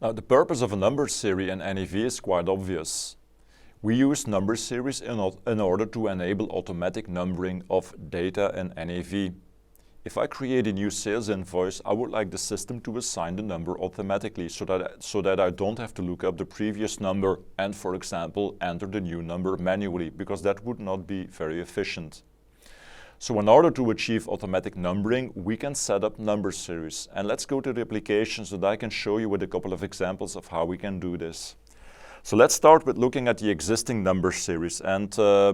Now, the purpose of a number series in NAV is quite obvious. We use number series in order to enable automatic numbering of data in NAV. If I create a new sales invoice, I would like the system to assign the number automatically so that I don't have to look up the previous number and, for example, enter the new number manually, because that would not be very efficient. So in order to achieve automatic numbering, we can set up number series. And let's go to the application so that I can show you with a couple of examples of how we can do this. So let's start with looking at the existing number series. And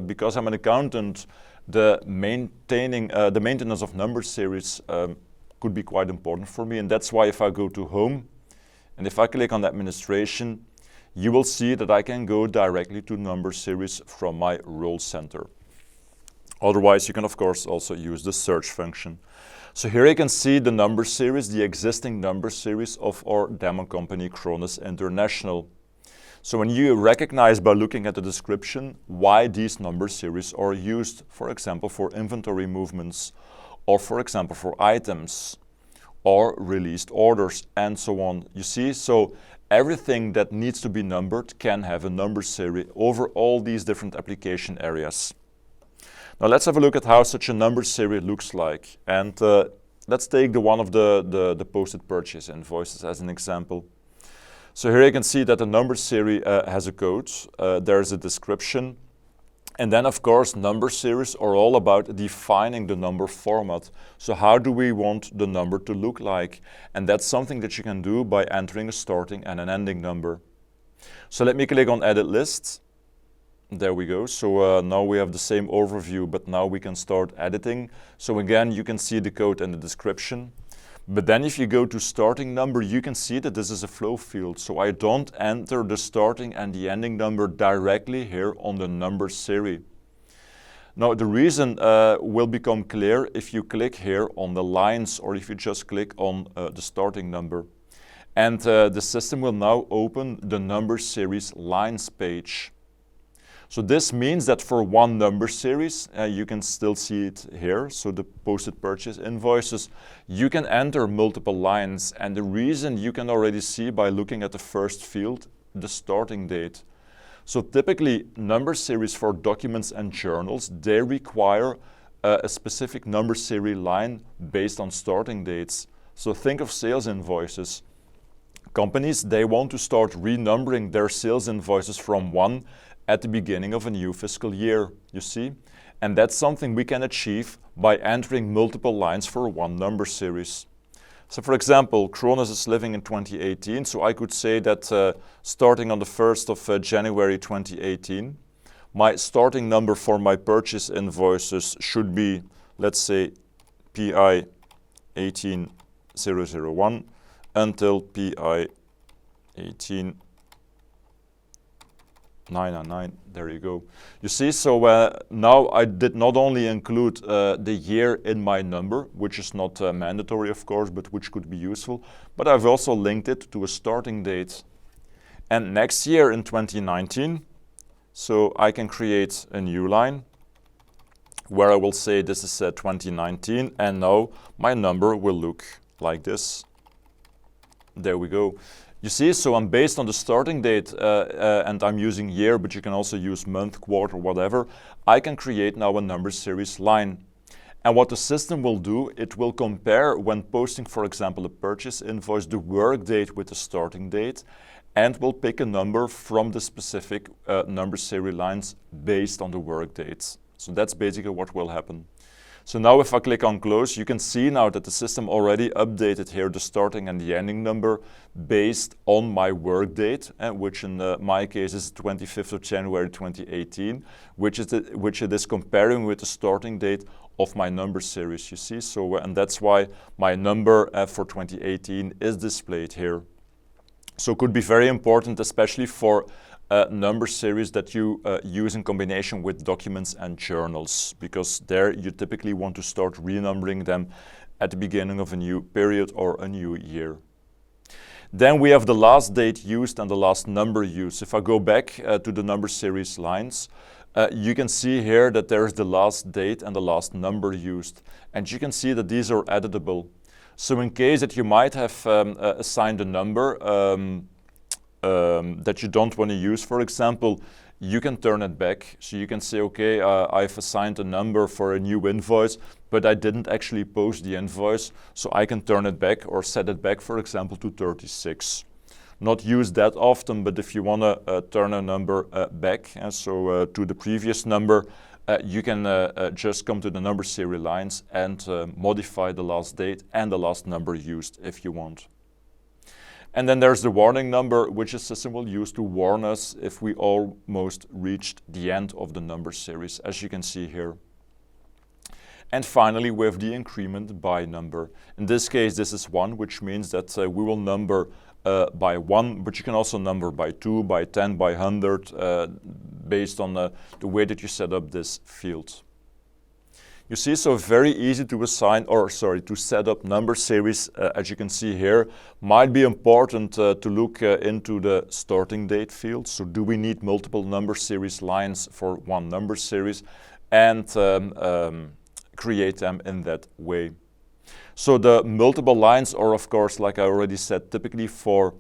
because I'm an accountant, the maintenance of number series could be quite important for me. And that's why if I go to Home, and if I click on Administration, you will see that I can go directly to number series from my role center. Otherwise, you can of course also use the search function. So here you can see the number series, the existing number series of our demo company Krones International. So when you recognize by looking at the description why these number series are used, for example, for inventory movements, or for example, for items, or released orders, and so on. You see, so everything that needs to be numbered can have a number series over all these different application areas. Now let's have a look at how such a number series looks like. And let's take the one of the posted purchase invoices as an example. So here you can see that the number series has a code, there's a description, and then of course number series are all about defining the number format. So how do we want the number to look like? And that's something that you can do by entering a starting and an ending number. So let me click on Edit List. There we go. So now we have the same overview, but now we can start editing. So again, you can see the code and the description. But then if you go to starting number, you can see that this is a flow field. So I don't enter the starting and the ending number directly here on the number series. Now the reason will become clear if you click here on the lines, or if you just click on the starting number. And the system will now open the number series lines page. So this means that for one number series, you can still see it here, so the posted purchase invoices, you can enter multiple lines. And the reason you can already see by looking at the first field, the starting date. So typically number series for documents and journals, they require a specific number series line based on starting dates. So think of sales invoices. Companies, they want to start renumbering their sales invoices from 1 at the beginning of a new fiscal year, you see? And that's something we can achieve by entering multiple lines for one number series. So for example, Krones is living in 2018, so I could say that starting on the 1st of January 2018, my starting number for my purchase invoices should be, let's say, PI 18001 until PI 18999, there you go. You see, so now I did not only include the year in my number, which is not mandatory of course, but which could be useful, but I've also linked it to a starting date. And next year in 2019, so I can create a new line where I will say this is 2019, and now my number will look like this. There we go. You see, so I'm based on the starting date and I'm using year, but you can also use month, quarter, whatever. I can create now a number series line. And what the system will do, it will compare when posting, for example, a purchase invoice, the work date with the starting date, and will pick a number from the specific number series lines based on the work dates. So that's basically what will happen. So now if I click on close, you can see now that the system already updated here the starting and the ending number based on my work date, which in my case is 25th of January 2018, which it is comparing with the starting date of my number series, you see. So and that's why my number for 2018 is displayed here. So it could be very important, especially for number series that you use in combination with documents and journals, because there you typically want to start renumbering them at the beginning of a new period or a new year. Then we have the last date used and the last number used. If I go back to the number series lines, you can see here that there is the last date and the last number used. And you can see that these are editable. So in case that you might have assigned a number that you don't want to use, for example, you can turn it back. So you can say, okay, I've assigned a number for a new invoice, but I didn't actually post the invoice, so I can turn it back or set it back, for example, to 36. Not used that often, but if you want to turn a number back, so to the previous number, you can just come to the number series lines and modify the last date and the last number used if you want. And then there's the warning number, which the system will use to warn us if we almost reached the end of the number series, as you can see here. And finally, we have the increment by number. In this case, this is 1, which means that we will number by 1, but you can also number by 2, by 10, by 100, based on the way that you set up this field. You see, so very easy to assign, to set up number series, as you can see here. Might be important to look into the starting date field. So do we need multiple number series lines for one number series, and create them in that way. So the multiple lines are, of course, like I already said, typically for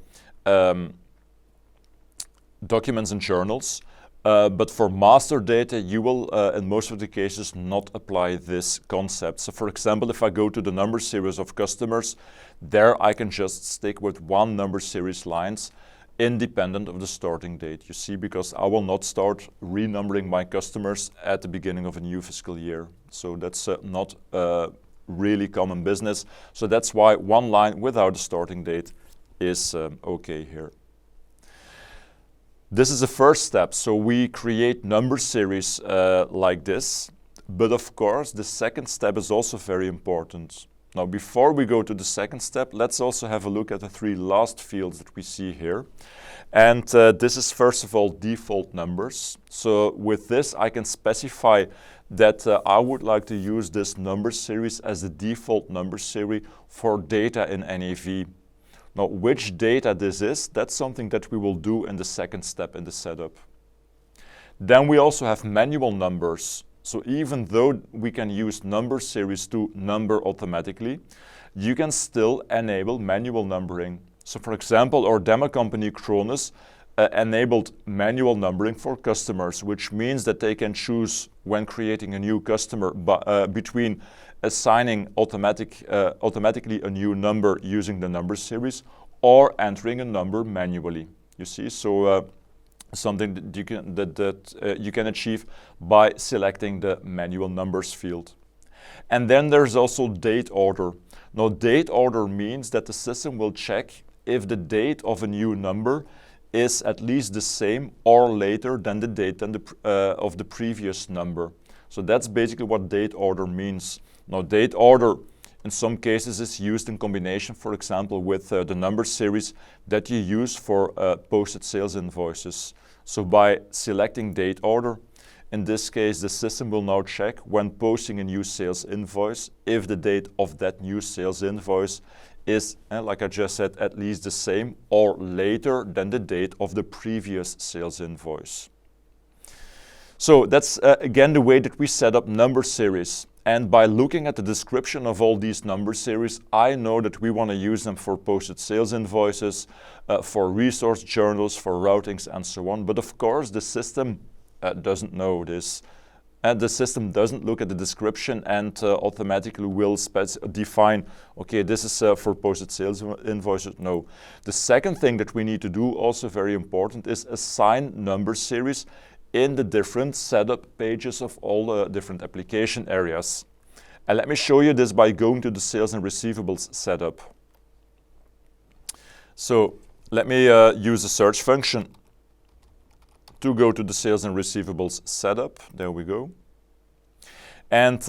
documents and journals. But for master data, you will, in most of the cases, not apply this concept. So for example, if I go to the number series of customers, there I can just stick with one number series lines independent of the starting date. You see, because I will not start renumbering my customers at the beginning of a new fiscal year. So that's not really common business. So that's why one line without a starting date is okay here. This is the first step. So we create number series like this. But of course, the second step is also very important. Now, before we go to the second step, let's also have a look at the 3 last fields that we see here. And this is, first of all, default numbers. So with this, I can specify that I would like to use this number series as the default number series for data in NAV. Now, which data this is, that's something that we will do in the second step in the setup. Then we also have manual numbers. So even though we can use number series to number automatically, you can still enable manual numbering. So for example, our demo company Cronus enabled manual numbering for customers, which means that they can choose when creating a new customer between assigning automatically a new number using the number series or entering a number manually. You see, so something that you can achieve by selecting the manual numbers field. And then there's also date order. Now, date order means that the system will check if the date of a new number is at least the same or later than the date of the previous number. So that's basically what date order means. Now, date order in some cases is used in combination, for example, with the number series that you use for posted sales invoices. So by selecting date order, in this case, the system will now check when posting a new sales invoice if the date of that new sales invoice is, like I just said, at least the same or later than the date of the previous sales invoice. So that's again the way that we set up number series. And by looking at the description of all these number series, I know that we want to use them for posted sales invoices, for resource journals, for routings, and so on. But of course, the system doesn't know this. And the system doesn't look at the description and automatically will define, okay, this is for posted sales invoices. No. The second thing that we need to do, also very important, is assign number series in the different setup pages of all the different application areas. And let me show you this by going to the sales and receivables setup. So let me use a search function to go to the sales and receivables setup. There we go. And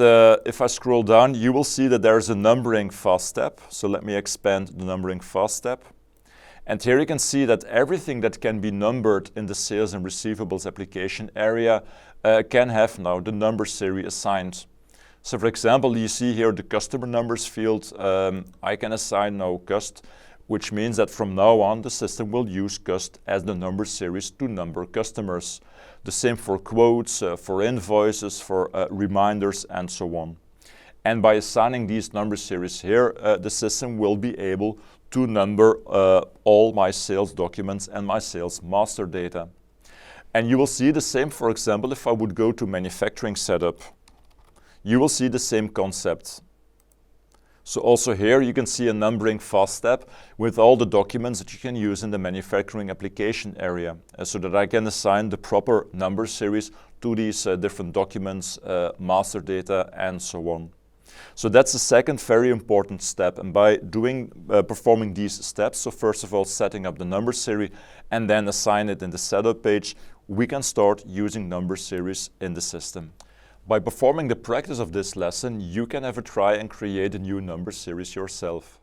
if I scroll down, you will see that there's a numbering fast step. So let me expand the numbering fast step. And here you can see that everything that can be numbered in the sales and receivables application area can have now the number series assigned. So for example, you see here the customer numbers field. I can assign now cust, which means that from now on the system will use cust as the number series to number customers. The same for quotes, for invoices, for reminders, and so on. And by assigning these number series here, the system will be able to number all my sales documents and my sales master data. And you will see the same, for example, if I would go to manufacturing setup. You will see the same concept. So also here you can see a numbering fast step with all the documents that you can use in the manufacturing application area, so that I can assign the proper number series to these different documents, master data, and so on. So that's the second very important step, and by performing these steps, so first of all setting up the number series and then assign it in the setup page, we can start using number series in the system. By performing the practice of this lesson, you can have a try and create a new number series yourself.